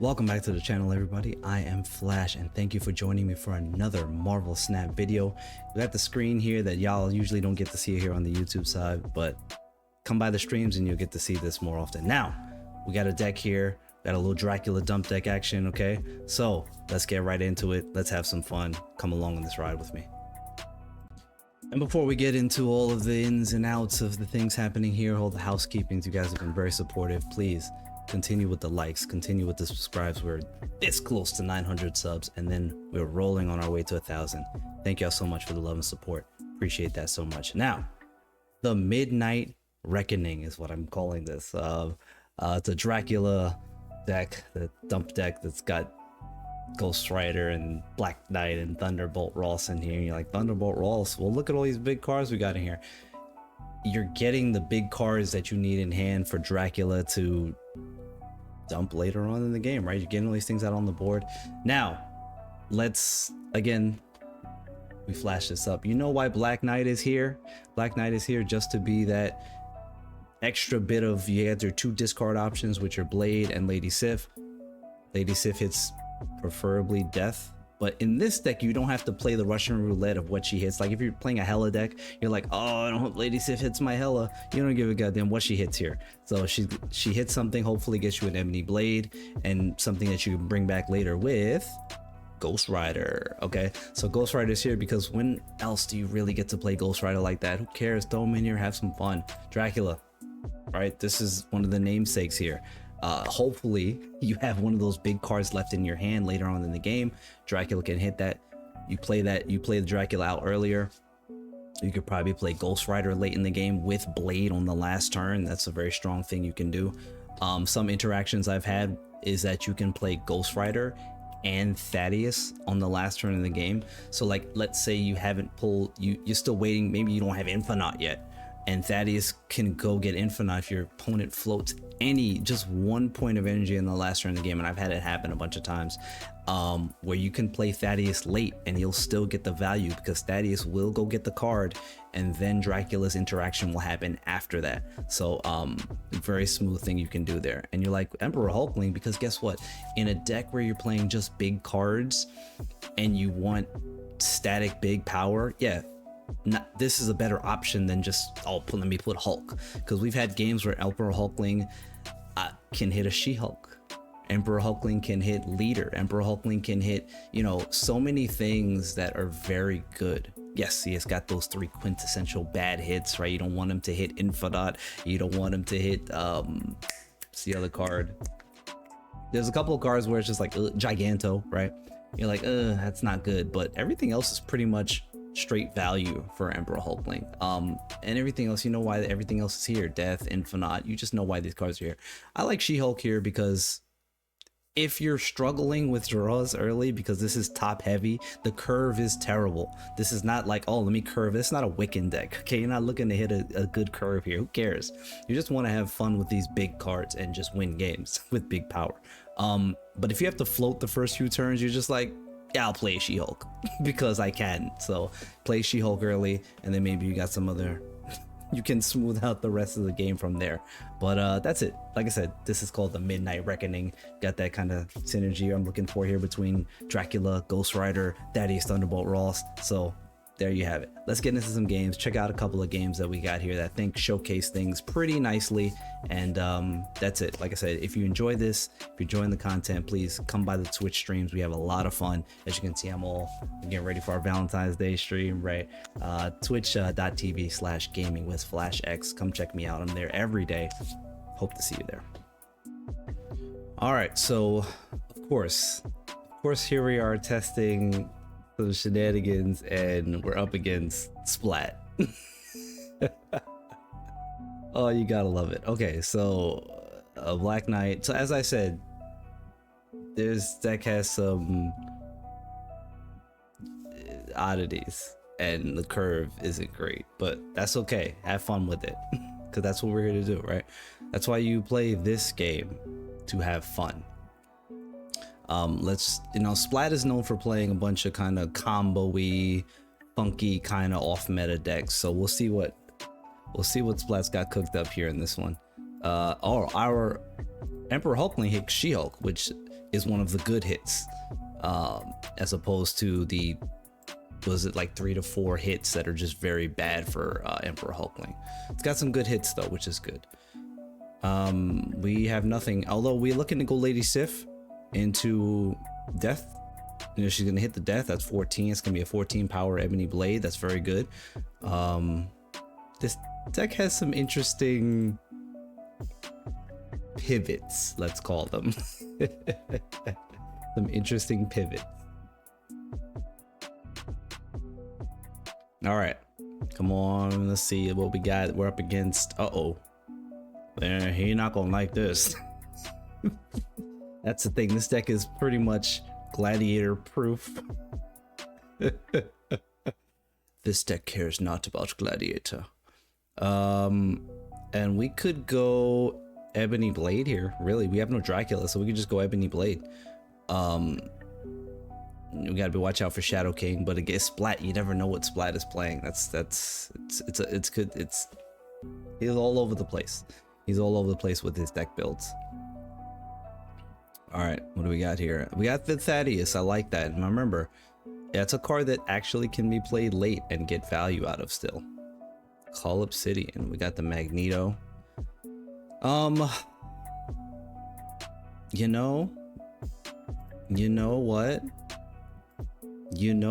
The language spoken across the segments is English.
Welcome back to the channel, everybody. I am Flash, and thank you for joining me for another Marvel Snap video. We got the screen here that y'all usually don't get to see here on the YouTube side, but come by the streams and you'll get to see this more often. Now, we got a deck here, got a little Dracula Dump deck action, okay? So, let's get right into it. Let's have some fun. Come along on this ride with me. And before we get into all of the ins and outs of the things happening here, all the housekeepings, you guys have been very supportive. Please continue with the likes, continue with the subscribes. We're this close to 900 subs, and then we're rolling on our way to 1,000. Thank y'all so much for the love and support. Appreciate that so much. Now, the Midnight Reckoning is what I'm calling this. It's a Dracula deck, the dump deck that's got Ghost Rider and Black Knight and Thunderbolt Ross in here. And you're like, Thunderbolt Ross? Well, look at all these big cards we got in here. You're getting the big cards that you need in hand for Dracula to dump later on in the game, right? You're getting all these things out on the board. Now, let's, again, we flash this up. You know why Black Knight is here? Black Knight is here just to be that extra bit of, you have your two discard options, which are Blade and Lady Sif. Lady Sif hits preferably death, but in this deck you don't have to play the Russian roulette of what she hits. Like if you're playing a Hela deck, you're like, oh, I don't hope Lady Sif hits my Hela. You don't give a goddamn what she hits here. So she hits something, hopefully gets you an Ebony Blade and something that you can bring back later with Ghost Rider. Okay, so Ghost Rider is here because when else do you really get to play Ghost Rider like that? Who cares? Throw him in here, have some fun. Dracula, right? This is one of the namesakes here. Hopefully you have one of those big cards left in your hand later on in the game. Dracula can hit that. You play the Dracula out earlier. You could probably play Ghost Rider late in the game with Blade on the last turn. That's a very strong thing you can do. Some interactions I've had is that you can play Ghost Rider and Thaddeus on the last turn in the game. So like, let's say you haven't pulled, you're still waiting, maybe you don't have Infinite yet, and Thaddeus can go get Infinite if your opponent floats just 1 point of energy in the last turn of the game. And I've had it happen a bunch of times, where you can play Thaddeus late and you'll still get the value because Thaddeus will go get the card and then Dracula's interaction will happen after that. So very smooth thing you can do there. And you're like, Emperor Hulkling, because guess what, in a deck where you're playing just big cards and you want static big power, yeah, this is a better option than just, oh, let me put Hulk, because we've had games where Emperor Hulkling can hit a She-Hulk, Emperor Hulkling can hit Leader, Emperor Hulkling can hit, you know, so many things that are very good. Yes, he has got those 3 quintessential bad hits, right? You don't want him to hit Infinite, you don't want him to hit what's the other card? There's a couple of cards where it's just like Giganto, right? You're like, that's not good, but everything else is pretty much straight value for Emperor Hulkling. And everything else, you know why everything else is here. Death, Infinite, you just know why these cards are here. I like She-Hulk here because if you're struggling with draws early, because this is top heavy, the curve is terrible. This is not like, oh, let me curve. It's not a Wiccan deck, okay? You're not looking to hit a good curve here. Who cares? You just want to have fun with these big cards and just win games with big power. But if you have to float the first few turns, you're just like, yeah, I'll play She-Hulk because I can. So play She-Hulk early, and then maybe you got some other, you can smooth out the rest of the game from there. But that's it. Like I said, this is called the Midnight Reckoning. Got that kind of synergy I'm looking for here between Dracula, Ghost Rider, Thaddeus Thunderbolt Ross. So there you have it. Let's get into some games. Check out a couple of games that we got here that I think showcase things pretty nicely. And that's it. Like I said, if you enjoy this, if you're enjoying the content, please come by the Twitch streams. We have a lot of fun. As you can see, I'm getting ready for our Valentine's Day stream, right? Twitch.tv/gaming with FlashX. Come check me out. I'm there every day. Hope to see you there. All right, so of course, here we are testing some shenanigans, and we're up against Splat. Oh, you gotta love it. Okay, so Black Knight. So as I said, this deck has some oddities and the curve isn't great, but that's okay. Have fun with it because that's what we're here to do, right? That's why you play this game, to have fun. Splat is known for playing a bunch of kind of combo-y, funky kind of off meta decks. So we'll see what Splat's got cooked up here in this one. Our Emperor Hulkling hit She-Hulk, which is one of the good hits, as opposed to the, was it like 3 to 4 hits that are just very bad for Emperor Hulkling. It's got some good hits though, which is good. We have nothing, although we're looking to go Lady Sif into death. You know, she's gonna hit the death. That's 14. It's gonna be a 14 power Ebony Blade. That's very good. This deck has some interesting pivots, let's call them. Some interesting pivots. All right, come on, let's see what we got. We're up against, he not gonna like this. That's the thing, this deck is pretty much gladiator proof. This deck cares not about gladiator. And we could go Ebony Blade here. Really, we have no Dracula, so we could just go Ebony Blade. We gotta watch out for Shadow King, but again, Splat, you never know what Splat is playing. It's good. He's all over the place. He's all over the place with his deck builds. All right, what do we got here? We got the Thaddeus. I like that. And remember, it's a card that actually can be played late and get value out of still. Call Obsidian. We got the Magneto. You know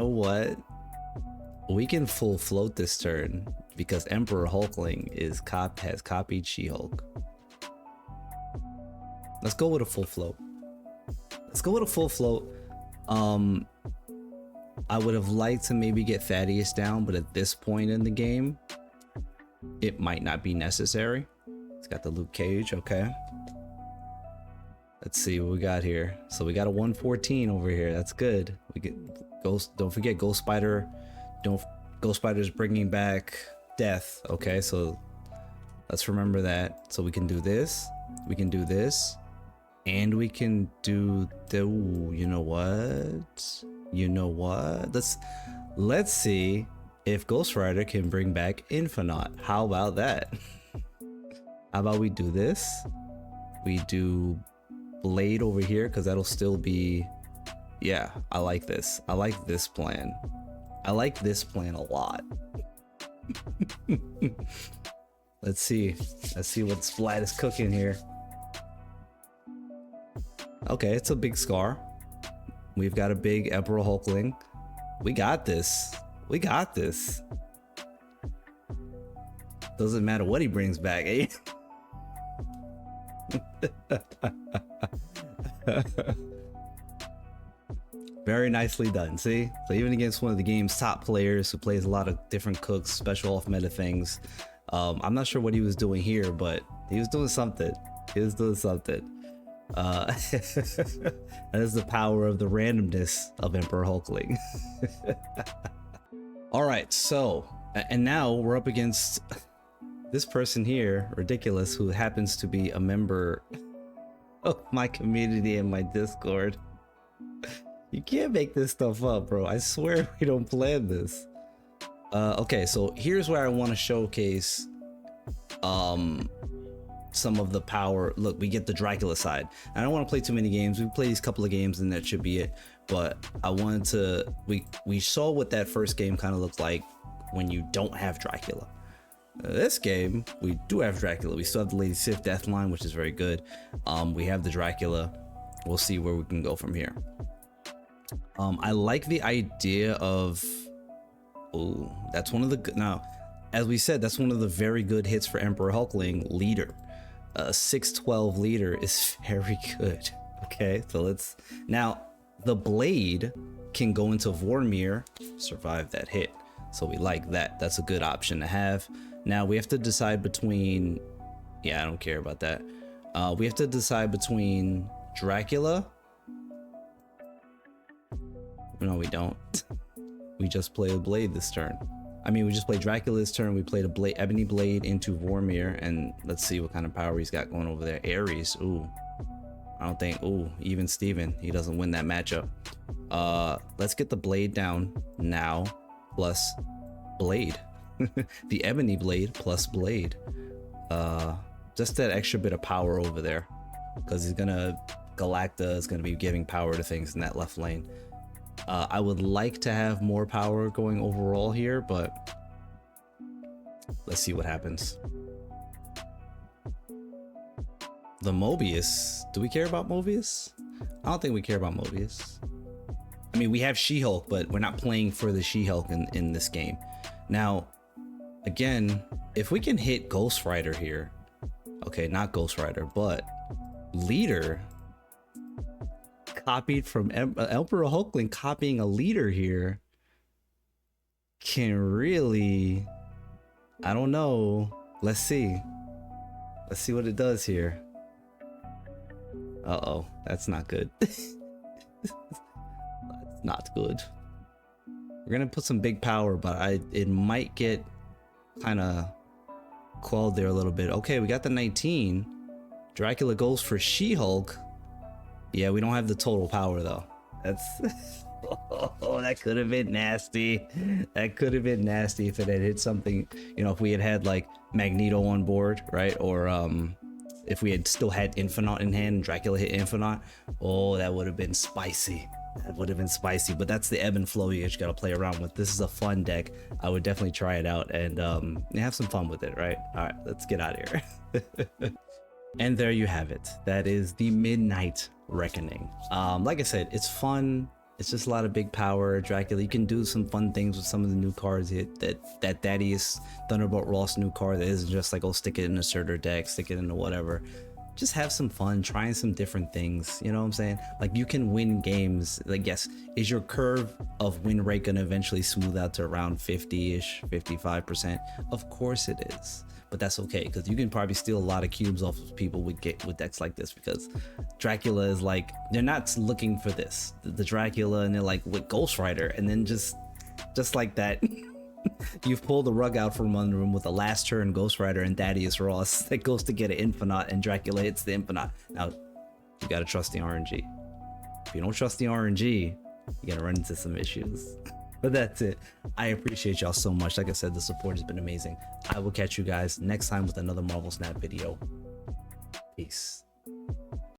what? We can full float this turn because Emperor Hulkling has copied She-Hulk. Let's go with a full float. I would have liked to maybe get Thaddeus down, but at this point in the game, it might not be necessary. It's got the Luke Cage, okay. Let's see what we got here. So we got a 114 over here. That's good. We get Ghost. Don't forget Ghost Spider. Ghost Spider's bringing back death. Okay, so let's remember that. So we can do this. We can do this, and we can do the. Ooh, you know what? Let's see if Ghost Rider can bring back Infinite. How about that? How about we do this? We do Blade over here because that'll still be, yeah, I like this. I like this plan. I like this plan a lot. Let's see what Splat is cooking here. Okay, it's a big Scar. We've got a big Emperor Hulkling. We got this. Doesn't matter what he brings back, eh? Very nicely done. See, so even against one of the game's top players who plays a lot of different cooks, special off meta things, I'm not sure what he was doing here, but he was doing something. That is the power of the randomness of Emperor Hulkling. All right, so and now we're up against this person here, Ridiculous, who happens to be a member of my community and my Discord. You can't make this stuff up, bro. I swear we don't plan this. Okay, so here's where I want to showcase some of the power. Look, we get the Dracula side. I don't want to play too many games. We play these couple of games and that should be it. But I wanted to, we saw what that first game kind of looked like when you don't have Dracula. This game, we do have Dracula. We still have the Lady Sif Deathline, which is very good. We have the Dracula. We'll see where we can go from here. I like the idea of, oh, that's one of the good, now, as we said, that's one of the very good hits for Emperor Hulkling, Leader. 612 Leader is very good. Okay, so let's, now, the Blade can go into Vormir, survive that hit. So we like that. That's a good option to have. Now we have to decide between, yeah, I don't care about that. We have to decide between Dracula. No, we don't. We just play a Blade this turn. I mean, we just played Dracula this turn. We played a Blade, Ebony Blade into Vormir, and let's see what kind of power he's got going over there. Ares, ooh. I don't think, ooh, even Steven, he doesn't win that matchup. Let's get the Blade down now, plus Blade. The Ebony Blade plus Blade. Just that extra bit of power over there, because he's gonna Galacta is going to be giving power to things in that left lane. I would like to have more power going overall here, but let's see what happens. The Mobius. Do we care about Mobius? I don't think we care about Mobius. I mean, we have She-Hulk, but we're not playing for the She-Hulk in this game. Now, again, if we can hit Ghost Rider here, okay, not Ghost Rider, but Leader, copied from Emperor Hulkling, copying a Leader here, can really, I don't know. Let's see. Let's see what it does here. Uh-oh, that's not good. That's not good. We're gonna put some big power, but it might get kind of quelled there a little bit. Okay, we got the 19. Dracula goes for She-Hulk. Yeah, we don't have the total power though. That's oh, that could have been nasty. That could have been nasty if it had hit something, you know, if we had like Magneto on board, right? Or if we had still had Infinite in hand and Dracula hit Infinite. Oh, that would have been spicy. That would have been spicy, but that's the ebb and flow you just gotta play around with. This is a fun deck. I would definitely try it out and have some fun with it, right? All right, let's get out of here. And there you have it. That is the Midnight Reckoning. Like I said, it's fun. It's just a lot of big power. Dracula, you can do some fun things with some of the new cards. That Thaddeus Thunderbolt Ross new card that isn't just like, oh, stick it in a Surtur deck, stick it into whatever. Just have some fun, trying some different things. You know what I'm saying? Like, you can win games. Like, yes, is your curve of win rate gonna eventually smooth out to around 50-ish, 55%? Of course it is. But that's okay, because you can probably steal a lot of cubes off of people with decks like this, because Dracula is like, they're not looking for this, the Dracula, and they're like with Ghost Rider, and then just like that, you've pulled the rug out from under him with the last turn Ghost Rider and Thaddeus Ross that goes to get an Infinite, and Dracula hits the Infinite. Now, you gotta trust the RNG. If you don't trust the RNG, you gotta run into some issues. But that's it. I appreciate y'all so much. Like I said, the support has been amazing. I will catch you guys next time with another Marvel Snap video. Peace.